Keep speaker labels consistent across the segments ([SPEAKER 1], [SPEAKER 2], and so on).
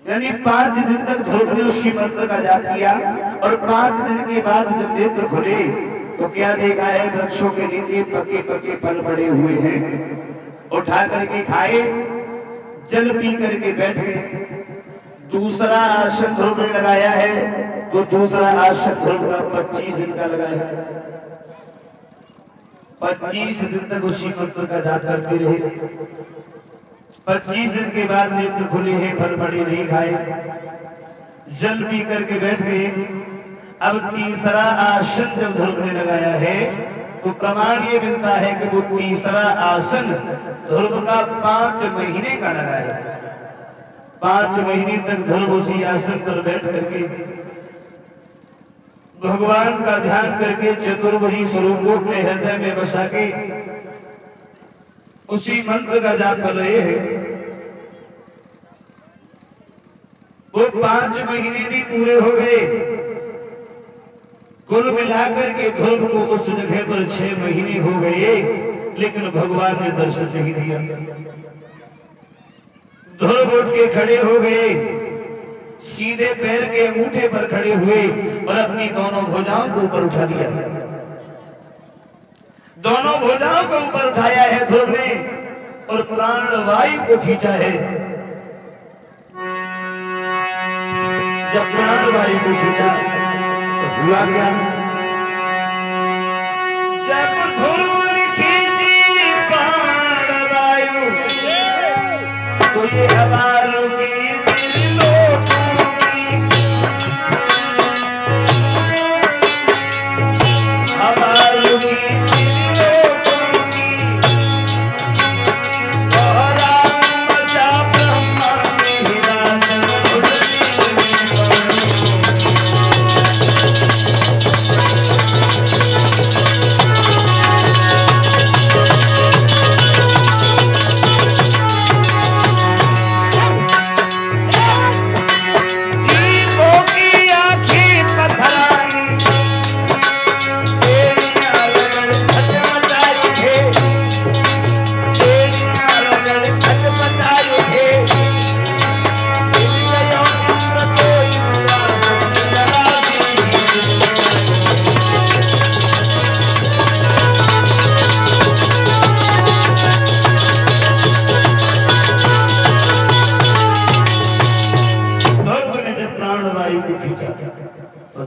[SPEAKER 1] यानी 5 दिन तक ध्रुव ने उसी मंत्र का जाप किया और 5 दिन के बाद जब नेत्र खुले तो क्या देखा है, वृक्षों के नीचे पके पके फल पड़े हुए हैं। उठा करके खाए, जल पी करके बैठ गए। दूसरा आसन ध्रुव ने लगाया है तो दूसरा आसन ध्रुव का 25 दिन का लगा है। 25 दिन तक उसी मंत्र का जाप करते रहे। 25 दिन के बाद नेत्र खुले हैं, फल बड़े नहीं खाए, जल पी करके बैठ गए। अब तीसरा आसन जब ध्रुव ने लगाया है तो प्रमाण ये मिलता है कि वो तीसरा आसन ध्रुव का 5 महीने का लगा है। 5 महीने तक ध्रुव उसी आसन पर बैठ करके भगवान का ध्यान करके चतुर्भुजी स्वरूप को अपने हृदय में बसा के उसी मंत्र का जाप कर रहे हैं। वो 5 महीने भी पूरे हो गए। कुल मिलाकर के ध्रुव को उस जगह पर 6 महीने हो गए, लेकिन भगवान ने दर्शन नहीं दिया। ध्रुव उठ के खड़े हो गए, सीधे पैर के अंगूठे पर खड़े हुए और अपनी दोनों भुजाओं को ऊपर उठा दिया। दोनों भुजाओं को ऊपर उठाया है ध्रुव ने और प्राण वायु को खींचा है। जब प्राण वायु को खींचा तो हुआ क्या, जब ध्रुव ने खींची प्राण वायु तो ये हमारों की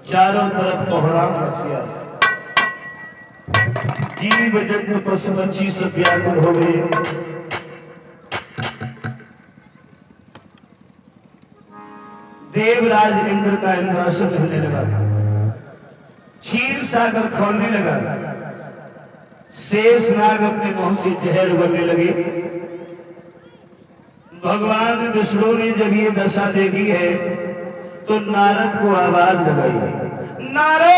[SPEAKER 1] चारों तरफ कोहराम मच गया। जीव जंतु पशु पक्षी सब व्याकुल हो गए। देवराज इंद्र का इंद्रासन हिलने लगा, क्षीर सागर खोलने लगा, शेष नाग अपने मुंह से जहर उगलने लगे। भगवान विष्णु ने जब ये दशा देखी है तो नारद को आवाज लगाई, नारद!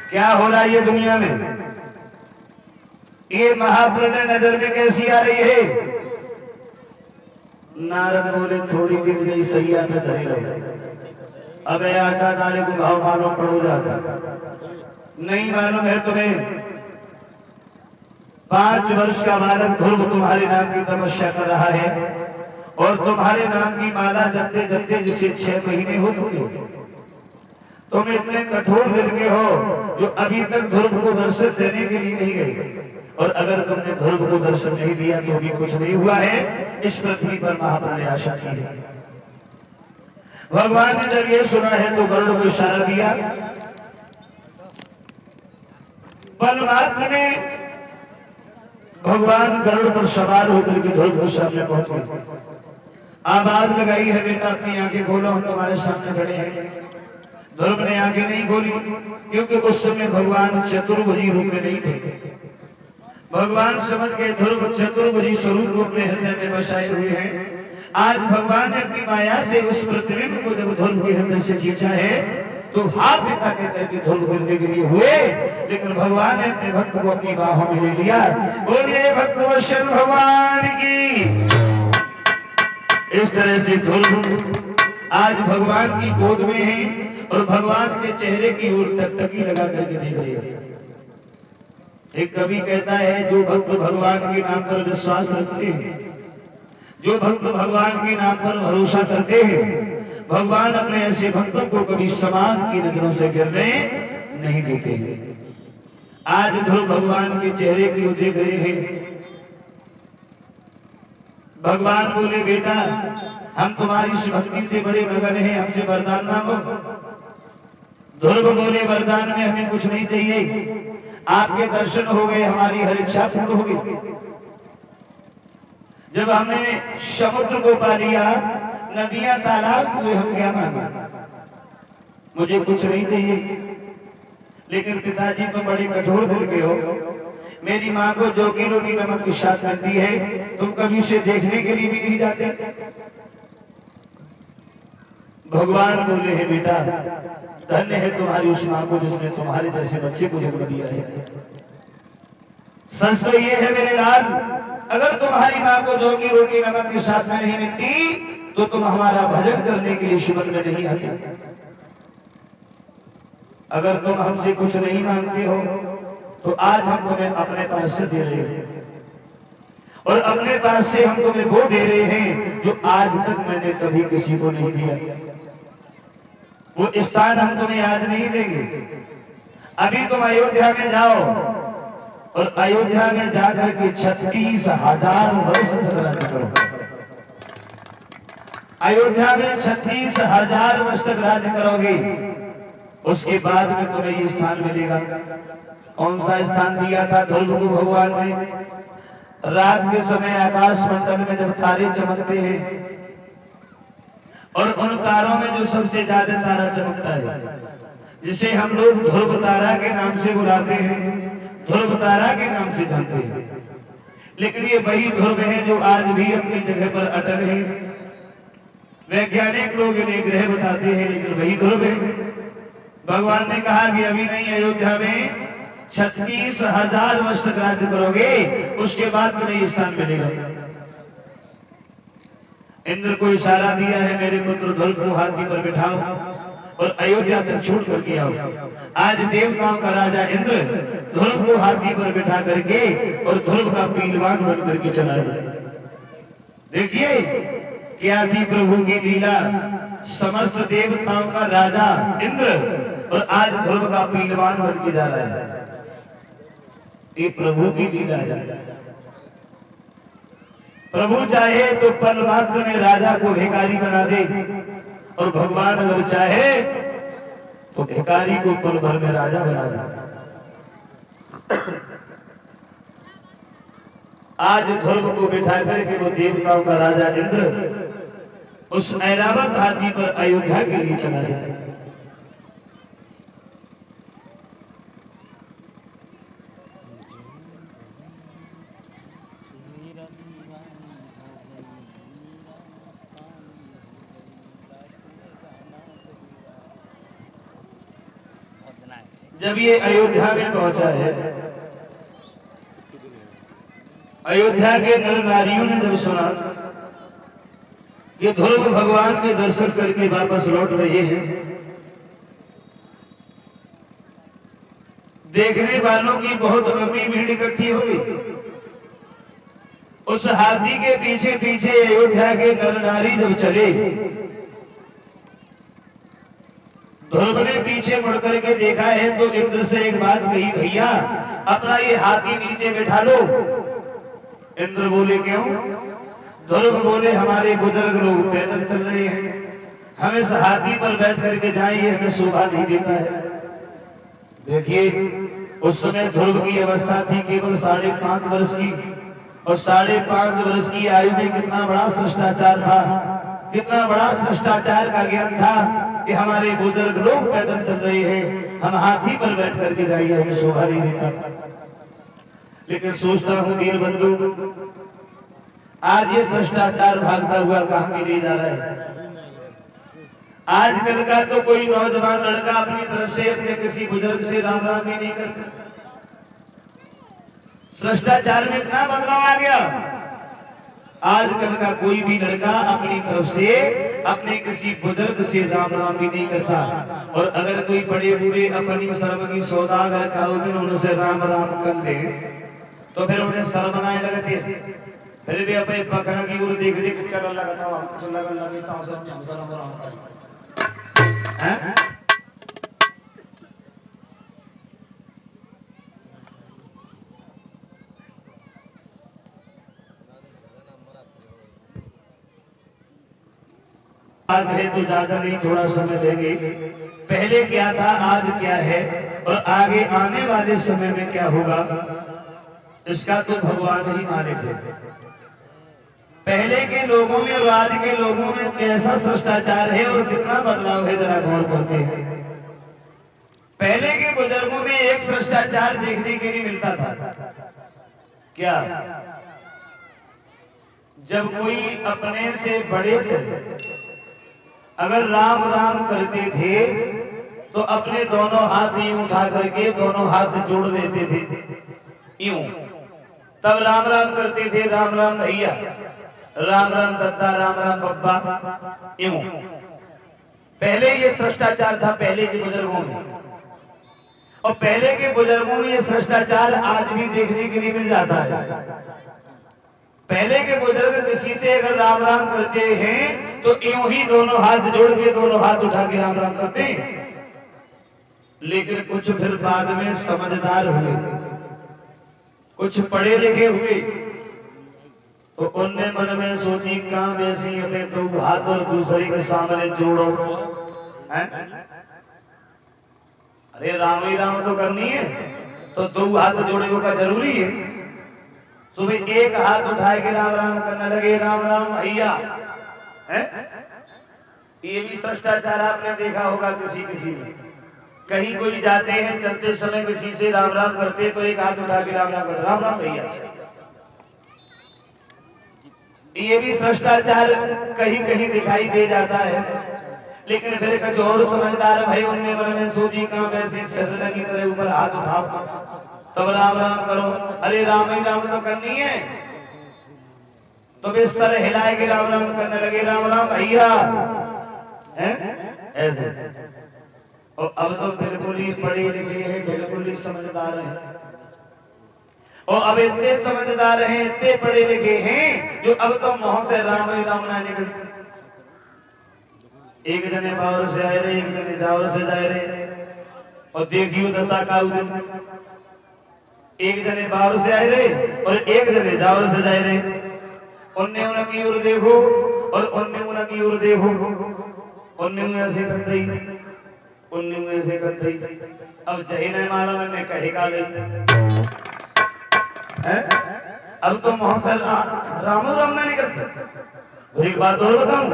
[SPEAKER 1] क्या हो रहा है ये दुनिया में? ये महाप्रलय नजर में कैसी आ रही है? नारद बोले, थोड़ी दिन गई सैया में धरे रहो। अब आटा दाले को भाव मालूम पड़ जाता, नहीं मालूम है तुम्हें? 5 वर्ष का बालक ध्रुव तुम्हारे नाम की तपस्या कर रहा है और तुम्हारे नाम की माला जपते जपते जिसे 6 महीने हो चुके। तुम इतने कठोर दिल के हो जो अभी तक ध्रुव को दर्शन देने के लिए नहीं गए, और अगर तुमने ध्रुव को दर्शन नहीं दिया तो भी कुछ नहीं हुआ है। इस पृथ्वी पर महाप्रलय आशा की है। भगवान ने जब ये सुना है तो गरुड़ को इशारा दिया। पल मात्र में भगवान गरुड़ पर सवार होकर के ध्रुव के सामने पहुंच गए। आवाज लगाई है, बेटा अपनी आंखें खोलो, हम तुम्हारे सामने खड़े हैं। ध्रुव ने आंखें नहीं खोली क्योंकि उस समय भगवान चतुर्भुजी रूप में नहीं थे। भगवान समझ गए ध्रुव चतुर्भुजी स्वरूप रूप में हृदय में बसाए हुए हैं। आज भगवान ने अपनी माया से उस प्रतिबिंब को जब ध्रुव के हृदय से खींचा है तो हाथ पिता के करके ध्रुव गिरने के लिए हुए, लेकिन भगवान ने अपने भक्त को अपनी बाहों में ले लिया। बोलिए भक्तवत्सल भगवान की। इस तरह से ध्रुव आज भगवान की गोद में हैं और भगवान के चेहरे की ओर टकटकी लगा करके देख रहे हैं। एक कवि कहता है, जो भक्त भगवान के नाम पर विश्वास रखते हैं, जो भक्त भगवान के नाम पर भरोसा करते हैं, भगवान अपने ऐसे भक्तों को कभी समाज की नजरों से गिरने नहीं देते हैं। आज ध्रुव भगवान के चेहरे की ओर देख रहे हैं। भगवान बोले, बेटा हम तुम्हारी इस भक्ति से बड़े मगन हैं, हमसे वरदान मांगो। ध्रुव बोले, वरदान में हमें कुछ नहीं चाहिए, आपके दर्शन हो गए, हमारी हर इच्छा पूर्ण हो गई। जब हमने समुद्र को पा लिया, नदियां तालाब हुए, हम क्या मांगे? मुझे कुछ नहीं चाहिए। लेकिन पिताजी तो बड़े कठोर दिल के हो, मेरी माँ को जो किलो की नमक की साथ मिलती है, तुम कभी उसे देखने के लिए भी नहीं जाते। भगवान बोले, है बेटा धन्य है तुम्हारी उस माँ को जिसने तुम्हारे जैसे बच्चे को जन्म दिया है। सच तो ये है मेरे लाल, अगर तुम्हारी माँ को जो की रोटी नमक के साथ में नहीं मिलती तो तुम हमारा भजन करने के लिए शिविर में नहीं आते। अगर तुम हमसे कुछ नहीं मांगते हो तो आज हम तुम्हें अपने पास से दे रहे हैं, और अपने पास से हम तुम्हें वो दे रहे हैं जो आज तक मैंने कभी किसी को नहीं दिया। वो स्थान हम तुम्हें आज नहीं देंगे। अभी तुम अयोध्या में जाओ और अयोध्या में जाकर के 36,000 वर्ष तक राज्य करो। अयोध्या में 36,000 वर्ष तक राज्य करोगे, उसके बाद में तुम्हें ये स्थान मिलेगा। कौन सा स्थान दिया था ध्रुव को भगवान ने? रात के समय आकाश मंडल में जब तारे चमकते हैं और उन तारों में जो सबसे ज्यादा तारा चमकता है, जिसे हम लोग ध्रुव तारा के नाम से बुलाते हैं, ध्रुव तारा के नाम से जानते हैं, लेकिन ये वही ध्रुव है जो आज भी अपनी जगह पर अटल है। वैज्ञानिक लोग इन्हें ग्रह बताते हैं, लेकिन वही ध्रुव है। भगवान ने कहा कि अभी नहीं, अयोध्या में 36,000 वर्ष तक राज्य करोगे, उसके बाद तुम्हें स्थान मिलेगा। इंद्र को इशारा दिया है, मेरे पुत्र ध्रुव को हाथी पर बिठाओ और अयोध्या तक छोड़ करके आओ। आज देवताओं का राजा इंद्र ध्रुव को हाथी पर बिठा करके और ध्रुव का पीलवान बन करके चला है। देखिए क्या थी प्रभु की लीला। समस्त देवताओं का राजा इंद्र और आज ध्रुव का पीलवान बन के जा रहा है। ये प्रभु की लीला है। प्रभु चाहे तो पल मात्र में राजा को भिखारी बना दे, और भगवान अगर चाहे तो भिखारी को पल भर में राजा बना दे। आज ध्रुव को बिठा करके वो देवताओं का राजा इंद्र उस ऐरावत हाथी पर अयोध्या के लिए चला है। जब ये अयोध्या में पहुंचा है, अयोध्या के नर नारियों ने जब सुना कि ध्रुव भगवान के दर्शन करके वापस लौट रहे हैं, देखने वालों की बहुत लंबी भीड़ इकट्ठी हुई। उस हाथी के पीछे पीछे अयोध्या के नर नारी जब चले, ध्रुव ने पीछे मुड़ करके देखा है तो इंद्र से एक बात कही, भैया अपना ये हाथी नीचे बैठा लो। इंद्र बोले क्यों? ध्रुव बोले हमारे बुजुर्ग लोग पैदल चल रहे हैं, हम इस हाथी पर बैठ करके जाएंगे, हमें शोभा नहीं देता है। देखिए उस समय ध्रुव की अवस्था थी केवल 5.5 वर्ष की, और 5.5 वर्ष की आयु में कितना बड़ा भ्रष्टाचार था, कितना बड़ा भ्रष्टाचार का ज्ञान था कि हमारे बुजुर्ग लोग पैदल चल रहे हैं, हम हाथी पर बैठ करके जाइए, हमें शोभा नहीं देता। लेकिन सोचता हूँ दीन बंधु, आज ये भ्रष्टाचार भागता हुआ कहाँ के लिए जा रहा है? आजकल का तो कोई नौजवान लड़का अपनी तरफ से अपने किसी बुजुर्ग से राम राम भी नहीं करता। भ्रष्टाचार में इतना बदलाव आ गया। आजकल का कोई भी लड़का अपनी तरफ से अपने किसी बुजुर्ग से राम राम भी नहीं करता। और अगर कोई बड़े बूढ़े अपनी शर्म की सौदागर खाओ दिन उनसे राम राम कर ले तो फिर उन्हें शर्म आने लगते। फिर भी अपने पखना की ओर देख देख चल लगता है। आज है तो ज्यादा नहीं, थोड़ा समय लेंगे। पहले क्या था, आज क्या है और आगे आने वाले समय में क्या होगा, इसका तो भगवान ही मालिक है। पहले के लोगों में और आज के लोगों में कैसा भ्रष्टाचार है और कितना बदलाव है, जरा गौर करते हैं। पहले के बुजुर्गों में एक भ्रष्टाचार देखने के लिए मिलता था। क्या? जब कोई अपने से बड़े से अगर राम राम करते थे तो अपने दोनों हाथ यूं उठा करके दोनों हाथ जोड़ देते थे यूं, तब राम राम करते थे। राम राम भैया, राम राम दत्ता, राम राम बब्बा, यूं। पहले ये भ्रष्टाचार था पहले के बुजुर्गों में, और पहले के बुजुर्गों में ये भ्रष्टाचार आज भी देखने के लिए मिल जाता है। पहले के बुजुर्ग किसी से अगर राम राम करते हैं तो यूं ही दोनों हाथ जोड़ के दोनों हाथ उठा के राम राम करते हैं। लेकिन कुछ फिर बाद में समझदार हुए, कुछ पढ़े लिखे हुए, तो उनने मन में सोची काम ऐसी अपने दो हाथ और दूसरे के सामने जोड़ो है? अरे राम ही राम तो करनी है तो दो हाथ जोड़े का जरूरी है। सुबह एक हाथ उठाए के राम राम करने लगे, राम राम भैया है? ये भी भ्रष्टाचार आपने देखा होगा किसी किसी में। कहीं कोई जाते हैं चलते समय किसी से राम राम करते तो एक हाथ उठा के राम राम करते, राम राम भैया। ये भी भ्रष्टाचार कहीं कहीं दिखाई दे जाता है। लेकिन फिर कुछ और समझदार भाई उनने मन में सोची काम वैसे सिर लगी तरह ऊपर हाथ उठाओ तब राम राम करो। अरे राम ही राम तो करनी है तो वे सर हिलाए के राम राम करने लगे, राम राम भैया ऐसे। और अब तो बिल्कुल ही पढ़े लिखे हैं, बिल्कुल ही समझदार हैं, और अब इतने समझदार हैं, इतने पढ़े लिखे हैं जो अब तो मुंह से राम ही राम ना निकलते। एक जने बावर से आए रहे, एक जने जावर से जाए रहे, और देखियो दशा का दिन एक जने बावर से आए रहे और एक जने जावर से जाए रहे। उनने उनकी ओर देखो और उनने उनकी ओर देखो, उनने ऐसे करते ही, उनने ऐसे करते ही। अब चाहे नहीं मालूम मैंने कहेगा नहीं, अब तो मोहम्मद राम राम ना निकलते। एक बात और बताऊं,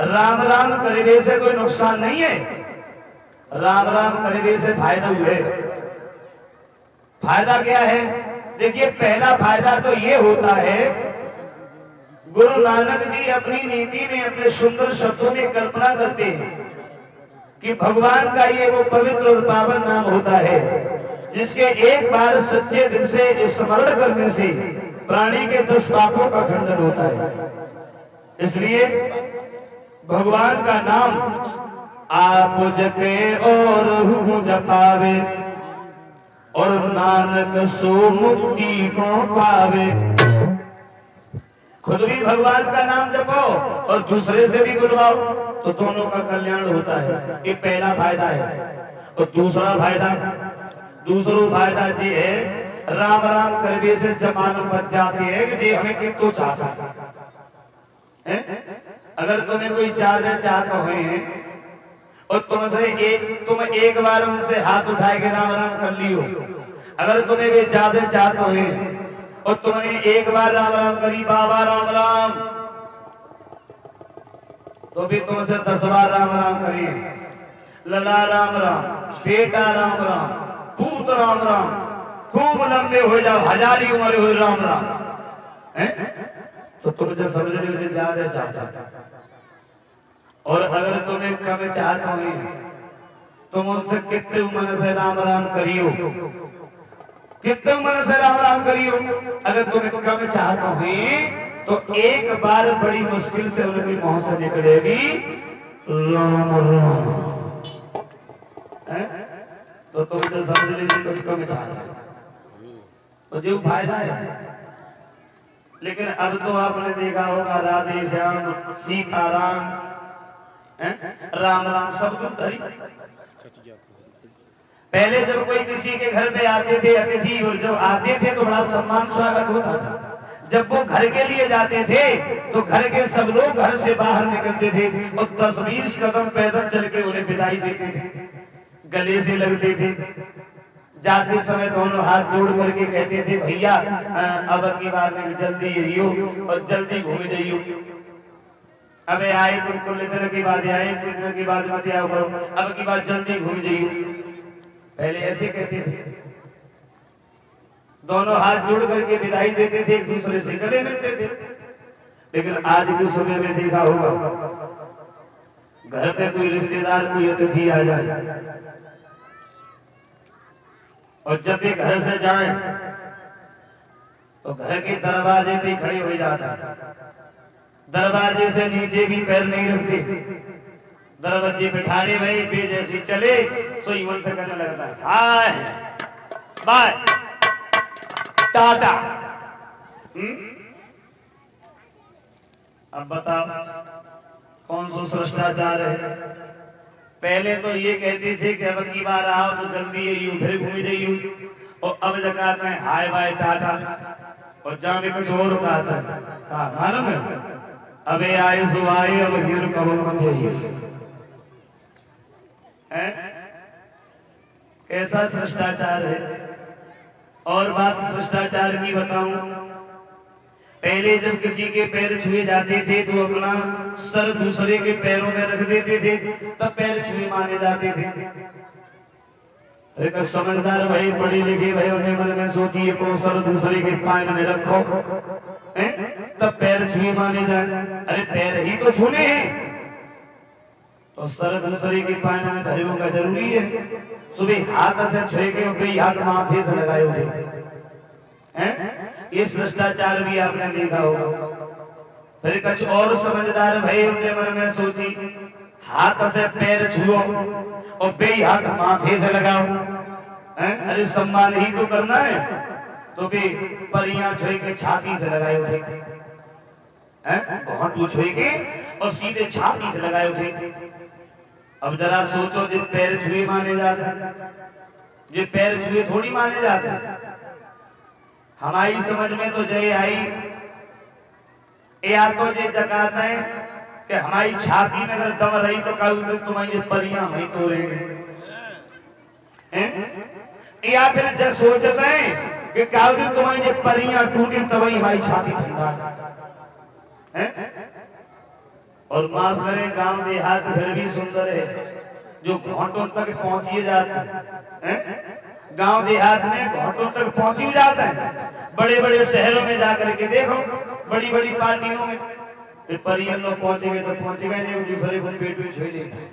[SPEAKER 1] राम राम करने से कोई नुकसान नहीं है, राम राम करने से फायदा हुए। फायदा क्या है? देखिए पहला फायदा तो ये होता है, गुरु नानक जी अपनी नीति में अपने सुंदर शब्दों में कल्पना करते हैं कि भगवान का ये वो पवित्र और पावन नाम होता है जिसके एक बार सच्चे दिल से स्मरण करने से प्राणी के 10 पापों का खंडन होता है। इसलिए भगवान का नाम आप जपे और हूँ जपावे और नानक सो मुक्ति को पावे। खुद भी भगवान का नाम जपो और दूसरे से भी बुलवाओ तो दोनों का कल्याण होता है। ये पहला फायदा है। और दूसरा फायदा ये है, राम राम करने से जमाना बच जाते हैं कि जे हमें कितो चाहता है। अगर तुम्हें कोई ज्यादा चाहते हुए और तुम एक बार उनसे हाथ उठाए के राम राम कर लियो, अगर तुम्हें वे ज्यादा चाहते हुए और तुमने एक बार राम राम करी, बाबा राम राम, तो भी तुमसे 10 बार राम राम करिए, लला राम राम, बेटा राम राम, पूत राम राम, खूब लंबे हो जाओ, 1000 उम्र हो राम राम है? तो तुम जो समझ रहे हो ज्यादा चाहता। और अगर तुम्हें कम चाहते हो तुम उनसे कितने मन से राम राम करियो, कितने मन से राम राम करियो। अगर तुम्हें कम चाहते हो तो एक बार बड़ी मुश्किल से उनके मुंह से निकलेगी राम राम, तो तुम जो समझ लीजिए उसको मिठाता तो जो फायदा है। लेकिन अब तो आपने देखा होगा राधे श्याम सीताराम राम राम सब धरी। पहले जब कोई किसी के घर पे आते थे अतिथि, और जब आते थे तो बड़ा सम्मान स्वागत होता था। जब वो घर के लिए जाते थे तो घर के सब लोग घर से बाहर निकलते थे और 10-20 कदम पैदल चल के उन्हें विदाई देते थे, गले से लगते थे। जाते समय दोनों हाथ जोड़ करके कहते थे भैया अब की बार में जल्दी आइयो और जल्दी घूम जाइयो। अबे आए तुमको इतने के बाद आए, इतने के बाद मत आओ करो, अब की बार जल्दी घूम जाइयो। पहले ऐसे कहते थे, दोनों हाथ जोड़ करके विदाई देते थे, एक दूसरे से गले मिलते थे। लेकिन आज के समय में देखा होगा घर पे कोई रिश्तेदार कोई अतिथि आ जाए और जब भी घर से जाए तो घर के दरवाजे पे खड़े हो जाता है, दरवाजे से नीचे भी पैर नहीं रखते, दरवाजे बिठाने में पे जैसे चले सोई मन से करने लगता है हाय बाय टाटा। अब बताओ कौन सा भ्रष्टाचार है। पहले तो ये कहते थे कि अब की बार आओ तो जल्दी आइयो फिर घूम जाइयो, और अब जगाते हैं हाय बाय टाटा, और जहां भी कुछ और कहता है कहा मालूम है अबे आए सो आए अब गिर कहो मत जाइए। कैसा भ्रष्टाचार है। और बात भ्रष्टाचार की बताऊं, पहले जब किसी के पैर छुए जाते थे तो अपना सर दूसरे के पैरों में रख देते थे, तब पैर छुए माने जाते थे। एक समझदार भाई पढ़े लिखे भाई उन्हें मन में सोचिए अपना सर दूसरे के पैर में रखो तब पैर छुए माने जाए। अरे पैर ही तो छूने हैं तो सर दूसरे के पैर में धरने का जरूरी है। सुबह हाथ से छुए के ऊपर हाथ माथे से लगाए हुए इस भ्रष्टाचार भी आपने देखा होगा। फिर कुछ और समझदार भाई अपने मन में सोची हाथ से पैर छुओ और बे हाथ माथे से लगाओ, अरे सम्मान ही तो करना है तो भी परियां छुए के छाती से लगाए उठे, घोंटू छुए के और सीधे छाती से लगाए उठे। अब जरा सोचो जिन पैर छुए माने जाते, ये पैर छुए थोड़ी माने जाते। हमारी समझ में तो जय आई या तो ये जकात है कि हमारी छाती में अगर दम रही तो कहूँ तुम्हारी परियां वही तो रहेंगे, या फिर जब सोचते हैं कि कहूँ तुम्हारी परियां टूटी तो वही हमारी छाती ठंडा है। और माफ करें गांव देहात फिर भी सुंदर है जो घोंटों तक पहुंचिए जाता है। गांव देहात में घोंटों तक पहुंच ही जाता है। बड़े बड़े शहरों में जाकर के देखो बड़ी बड़ी पार्टियों में परियन लोग पहुंचेंगे तो पहुंचेगा नहीं, दूसरे को पेट में छुए लेते हैं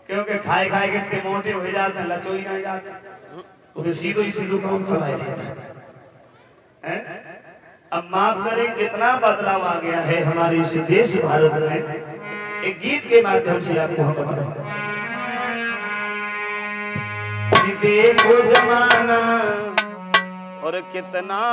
[SPEAKER 1] क्योंकि खाए खाए के इतने मोटे हो जाते हैं लचो ही नहीं जाते तो सीधो सीधो कौन चलाए लेते हैं। अब माफ करें कितना बदलाव आ गया है हमारे इस देश भारत में। एक गीत के माध्यम से आपको हम बताएं। देखो जमाना और कितना